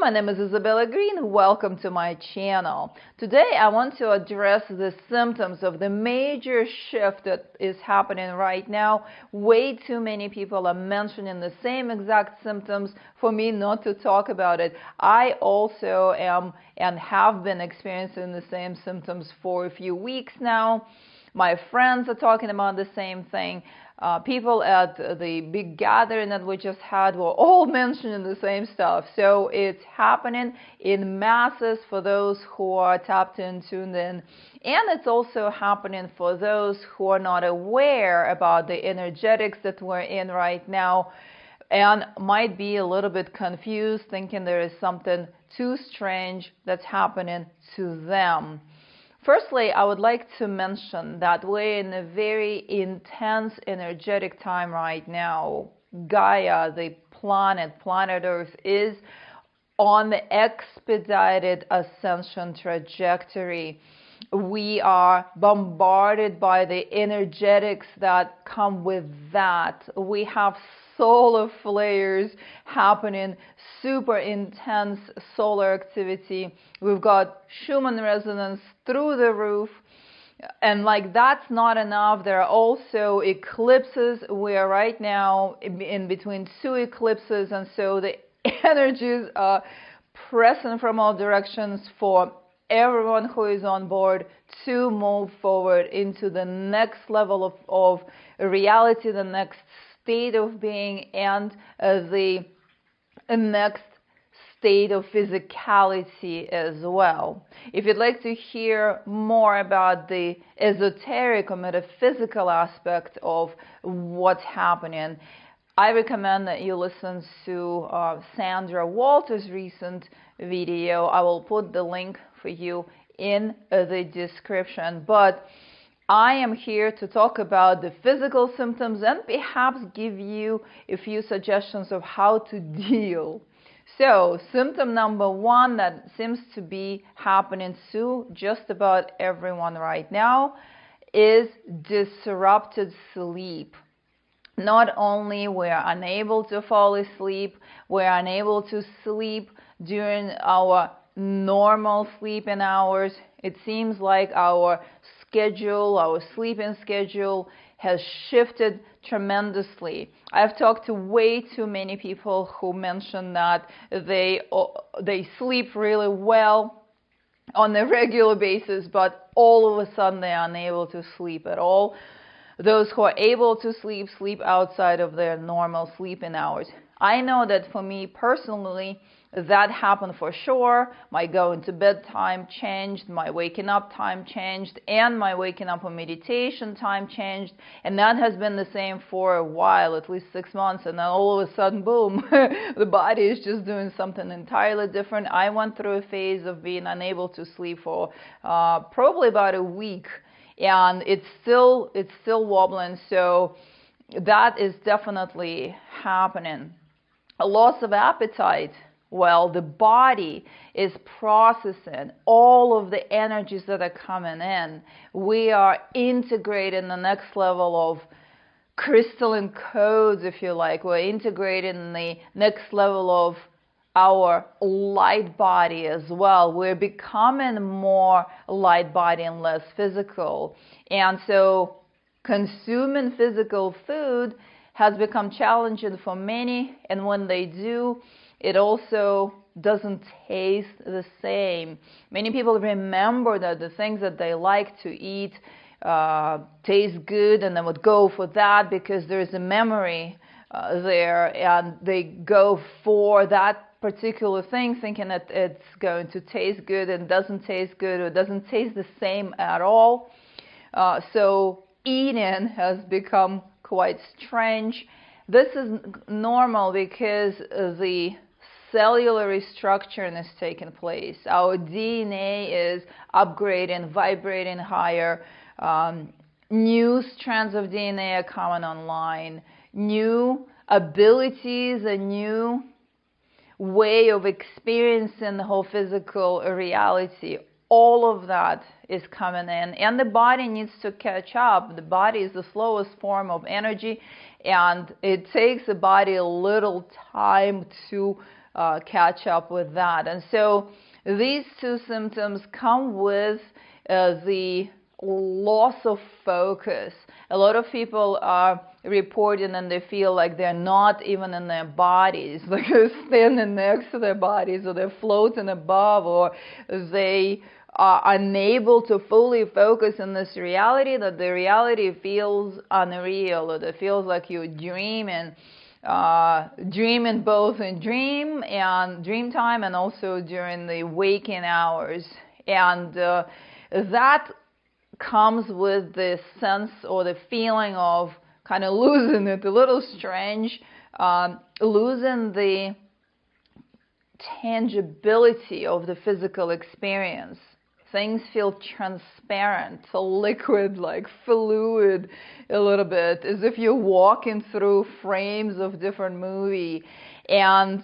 my name is Isabella Greene. Welcome to my channel. Today I want to address the symptoms of the major shift that is happening right now. Way too many people are mentioning the same exact symptoms for me not to talk about it. I also am and have been experiencing the same symptoms for a few weeks now. My friends are talking about the same thing. People at the big gathering that we just had were all mentioning the same stuff. So it's happening in masses for those who are tapped in, tuned in. And it's also happening for those who are not aware about the energetics that we're in right now and might be a little bit confused, thinking there is something too strange that's happening to them. Firstly, I would like to mention that we're in a very intense energetic time right now. Gaia, the planet Earth, is on the expedited ascension trajectory. We are bombarded by the energetics that come with that. We have solar flares happening, super intense solar activity. We've got Schumann resonance through the roof. And like that's not enough, there are also eclipses. We are right now in between two eclipses, and so the energies are pressing from all directions for everyone who is on board to move forward into the next level of reality, the next state of being, and the next state of physicality as well. If you'd like to hear more about the esoteric or metaphysical aspect of what's happening, I recommend that you listen to Sandra Walter's recent video. I will put the link for you in the description. But I am here to talk about the physical symptoms and perhaps give you a few suggestions of how to deal. So, symptom number one that seems to be happening to just about everyone right now is disrupted sleep. Not only we're unable to fall asleep, we're unable to sleep during our normal sleeping hours. It seems like our schedule, our sleeping schedule has shifted tremendously. I've talked to way too many people who mention that they sleep really well on a regular basis, but all of a sudden they are unable to sleep at all. Those who are able to sleep outside of their normal sleeping hours. I know that for me personally, that happened for sure. My going to bed time changed, my waking up time changed, and my waking up for meditation time changed. And that has been the same for a while, at least 6 months. And then all of a sudden, boom, the body is just doing something entirely different. I went through a phase of being unable to sleep for probably about a week. And it's still wobbling, so that is definitely happening. A loss of appetite. Well, the body is processing all of the energies that are coming in. We are integrating the next level of crystalline codes, if you like. We're integrating the next level of our light body as well. We're becoming more light body and less physical. And so consuming physical food has become challenging for many, and when they do, it also doesn't taste the same. Many people remember that the things that they like to eat taste good, and they would go for that because there's a memory there, and they go for that particular thing thinking that it's going to taste good and doesn't taste good or doesn't taste the same at all. So eating has become quite strange. This is normal because the cellular restructuring is taking place. Our DNA is upgrading, vibrating higher. New strands of DNA are coming online. New abilities, a new way of experiencing the whole physical reality. All of that is coming in, and the body needs to catch up. The body is the slowest form of energy, and it takes the body a little time to catch up with that. And so these two symptoms come with the loss of focus. A lot of people are reporting and they feel like they're not even in their bodies, like they're standing next to their bodies, or they're floating above, or they are unable to fully focus in this reality, that the reality feels unreal, or it feels like you're dreaming. Dreaming both in dream time and also during the waking hours. And that comes with the sense or the feeling of kind of losing it, a little strange, losing the tangibility of the physical experience. Things feel transparent, liquid, like fluid a little bit, as if you're walking through frames of different movie. And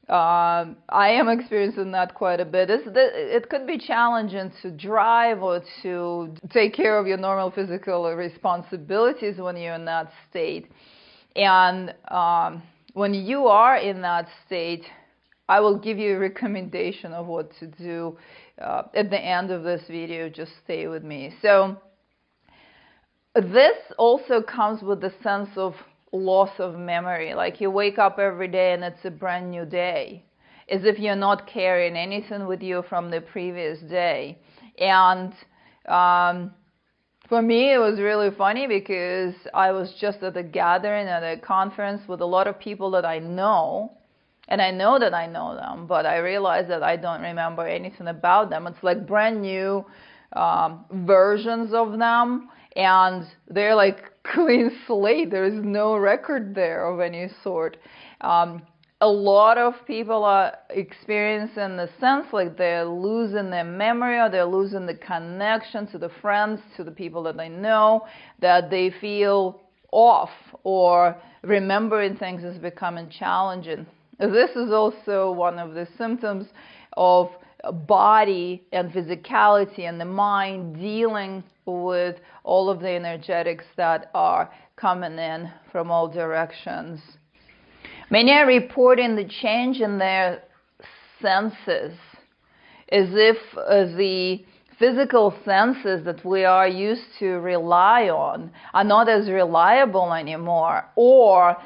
I am experiencing that quite a bit. It could be challenging to drive or to take care of your normal physical responsibilities when you're in that state. And when you are in that state, I will give you a recommendation of what to do at the end of this video. Just stay with me. So this also comes with the sense of loss of memory. Like you wake up every day and it's a brand new day, as if you're not carrying anything with you from the previous day. And for me, it was really funny because I was just at a gathering, at a conference with a lot of people that I know. And I know that I know them, but I realize that I don't remember anything about them. It's like brand new versions of them, and they're like clean slate. There is no record there of any sort. A lot of people are experiencing the sense like they're losing their memory, or they're losing the connection to the friends, to the people that they know, that they feel off, or remembering things is becoming challenging. This is also one of the symptoms of body and physicality and the mind dealing with all of the energetics that are coming in from all directions. Many are reporting the change in their senses, as if the physical senses that we are used to rely on are not as reliable anymore, or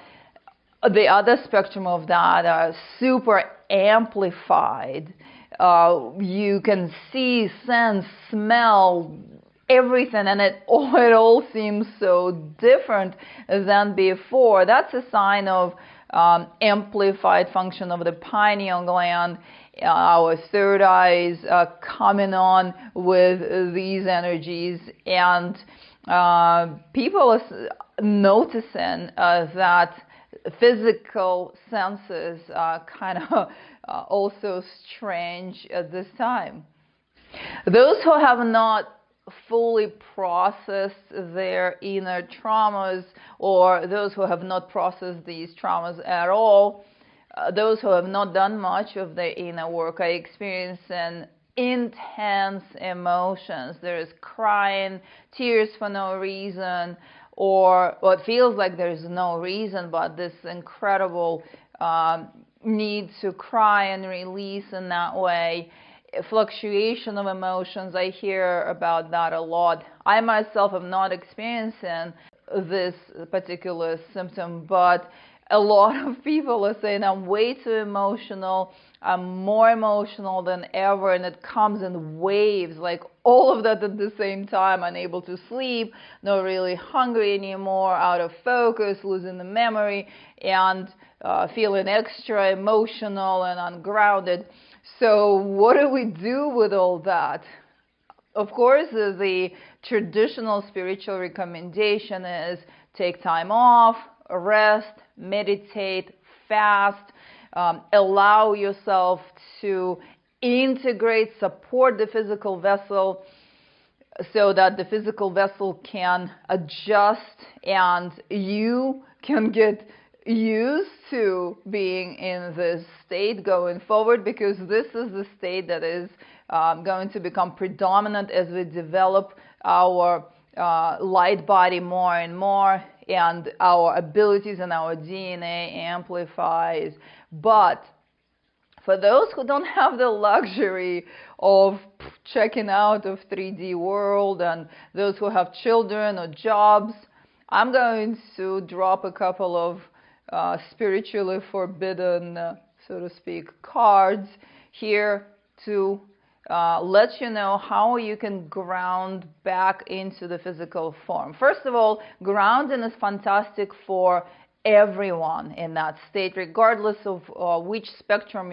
the other spectrum of that are super amplified. You can see, sense, smell, everything, and it all seems so different than before. That's a sign of amplified function of the pineal gland. Our third eyes coming on with these energies, and people are noticing that physical senses are kind of also strange at this time. Those who have not fully processed their inner traumas, or those who have not processed these traumas at all, those who have not done much of their inner work, are experiencing intense emotions. There is crying, tears for no reason, or it feels like there's no reason, but this incredible need to cry and release in that way. Fluctuation of emotions, I hear about that a lot. I myself am not experiencing this particular symptom, but a lot of people are saying I'm way too emotional, I'm more emotional than ever, and it comes in waves, like all of that at the same time. Unable to sleep, not really hungry anymore, out of focus, losing the memory, and feeling extra emotional and ungrounded. So what do we do with all that? Of course, the traditional spiritual recommendation is take time off, rest, meditate, fast, allow yourself to integrate, support the physical vessel so that the physical vessel can adjust and you can get used to being in this state going forward, because this is the state that is going to become predominant as we develop our light body more and more, and our abilities and our DNA amplifies. But For those who don't have the luxury of checking out of 3D world, and those who have children or jobs, I'm going to drop a couple of spiritually forbidden, so to speak, cards here to let you know how you can ground back into the physical form. First of all, grounding is fantastic for everyone in that state, regardless of which spectrum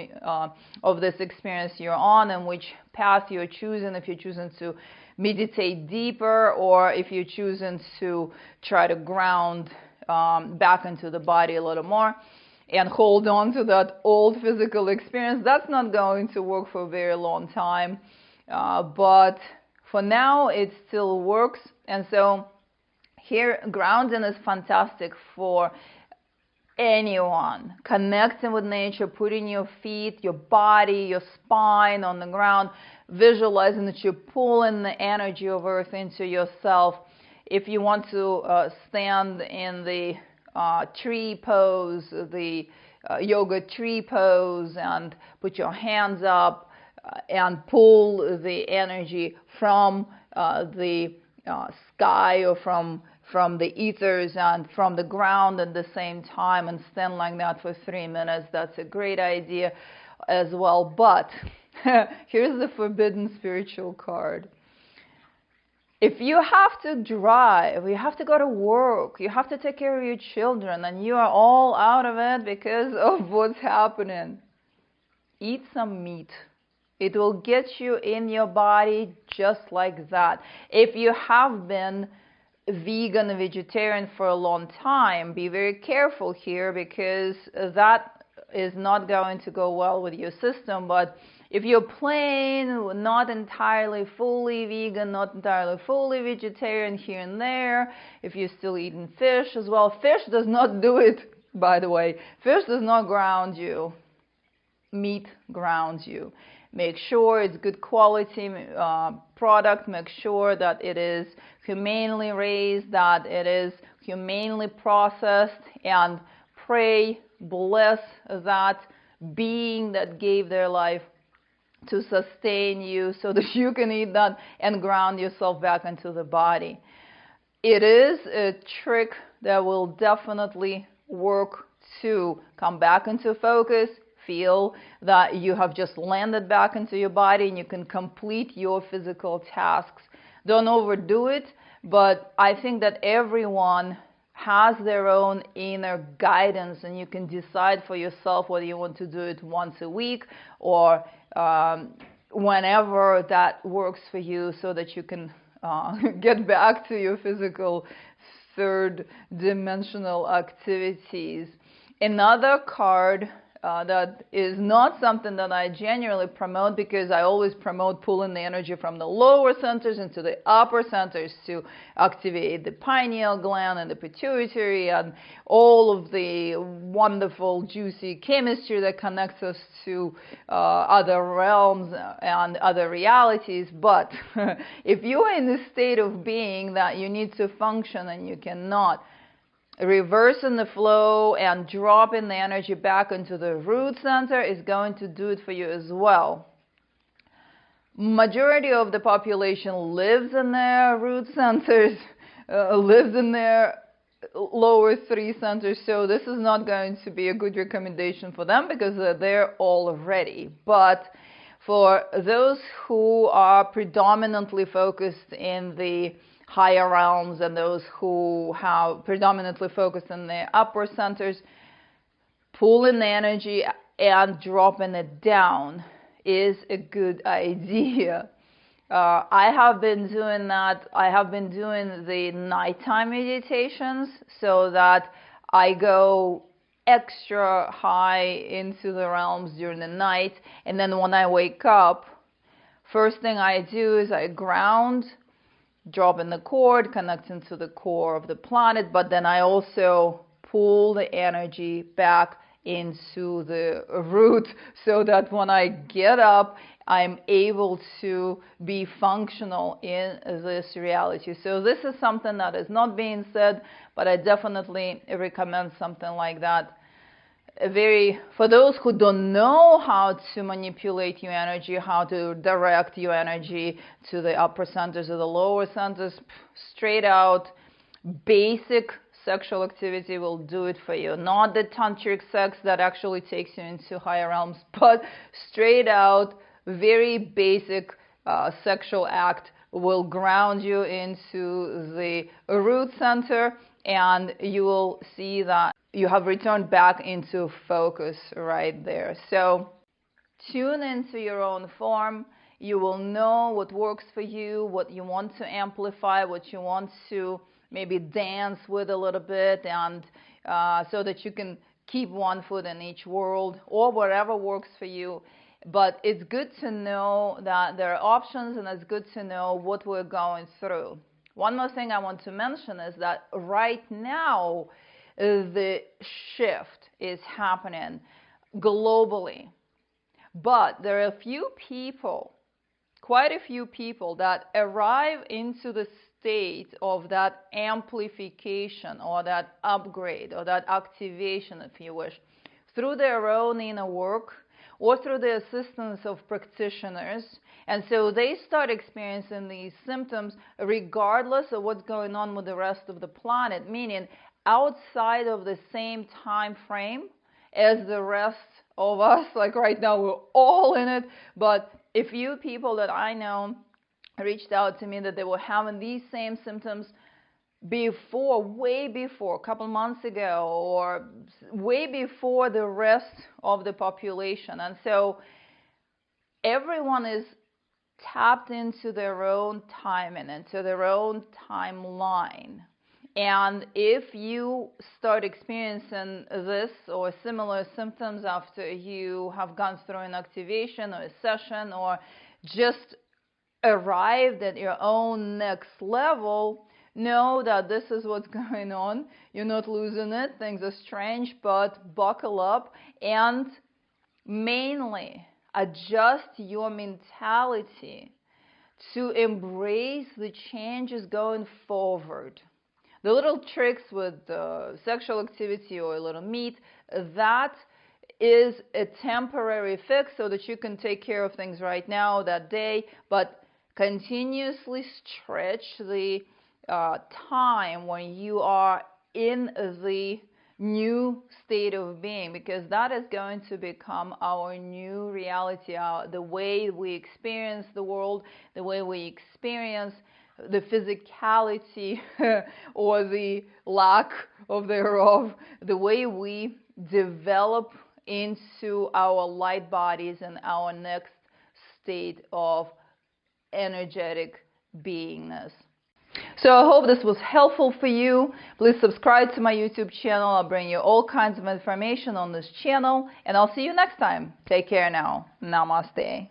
of this experience you're on and which path you're choosing. If you're choosing to meditate deeper, or if you're choosing to try to ground back into the body a little more and hold on to that old physical experience, that's not going to work for a very long time. But for now, it still works. And so here, grounding is fantastic for anyone. Connecting with nature, putting your feet, your body, your spine on the ground, visualizing that you're pulling the energy of earth into yourself. If you want to stand in the tree pose, the yoga tree pose, and put your hands up and pull the energy from the sky or from the ethers and from the ground at the same time, and stand like that for 3 minutes. That's a great idea as well. But here's the forbidden spiritual card. If you have to drive, you have to go to work, you have to take care of your children, and you are all out of it because of what's happening, eat some meat. It will get you in your body just like that. If you have been vegan and vegetarian for a long time, be very careful here, because that is not going to go well with your system. But if you're plain, not entirely fully vegan, not entirely fully vegetarian here and there, if you're still eating fish as well, fish does not do it, by the way. Fish does not ground you. Meat grounds you. Make sure it's good quality product. Make sure that it is humanely raised, that it is humanely processed, and pray, bless that being that gave their life to sustain you so that you can eat that and ground yourself back into the body. It is a trick that will definitely work to come back into focus, feel that you have just landed back into your body and you can complete your physical tasks. Don't overdo it, but I think that everyone has their own inner guidance, and you can decide for yourself whether you want to do it once a week or whenever that works for you, so that you can get back to your physical third dimensional activities. Another card that is not something that I generally promote, because I always promote pulling the energy from the lower centers into the upper centers to activate the pineal gland and the pituitary and all of the wonderful juicy chemistry that connects us to other realms and other realities. But if you are in the state of being that you need to function and you cannot, reversing the flow and dropping the energy back into the root center is going to do it for you as well. Majority of the population lives in their root centers, lives in their lower three centers, so this is not going to be a good recommendation for them because they're there already. But for those who are predominantly focused in the higher realms and those who have predominantly focused in the upper centers, pulling the energy and dropping it down is a good idea. I have been doing that. I have been doing the nighttime meditations so that I go extra high into the realms during the night, and then when I wake up, first thing I do is I ground, dropping the cord, connecting to the core of the planet, but then I also pull the energy back into the root so that when I get up, I'm able to be functional in this reality. So this is something that is not being said, but I definitely recommend something like that. for those who don't know how to manipulate your energy, how to direct your energy to the upper centers or the lower centers, straight out basic sexual activity will do it for you. Not the tantric sex that actually takes you into higher realms, but straight out very basic sexual act will ground you into the root center, and you will see that you have returned back into focus right there. So tune into your own form. You will know what works for you, what you want to amplify, what you want to maybe dance with a little bit, and so that you can keep one foot in each world, or whatever works for you. But it's good to know that there are options, and it's good to know what we're going through. One more thing I want to mention is that right now the shift is happening globally. But there are a few people, quite a few people, that arrive into the state of that amplification or that upgrade or that activation, if you wish, through their own inner work or through the assistance of practitioners. And so they start experiencing these symptoms regardless of what's going on with the rest of the planet, meaning outside of the same time frame as the rest of us. Like right now, we're all in it. But a few people that I know reached out to me that they were having these same symptoms before, way before, a couple months ago, or way before the rest of the population. And so everyone is tapped into their own timing, into their own timeline. And if you start experiencing this or similar symptoms after you have gone through an activation or a session, or just arrived at your own next level, know that this is what's going on. You're not losing it. Things are strange, but buckle up and mainly adjust your mentality to embrace the changes going forward. The little tricks with sexual activity or a little meat, that is a temporary fix so that you can take care of things right now, that day, but continuously stretch the time when you are in the new state of being, because that is going to become our new reality, the way we experience the world, the way we experience the physicality or the lack of thereof, the way we develop into our light bodies and our next state of energetic beingness. So I hope this was helpful for you. Please subscribe to my YouTube channel. I'll bring you all kinds of information on this channel, and I'll see you next time. Take care now. Namaste.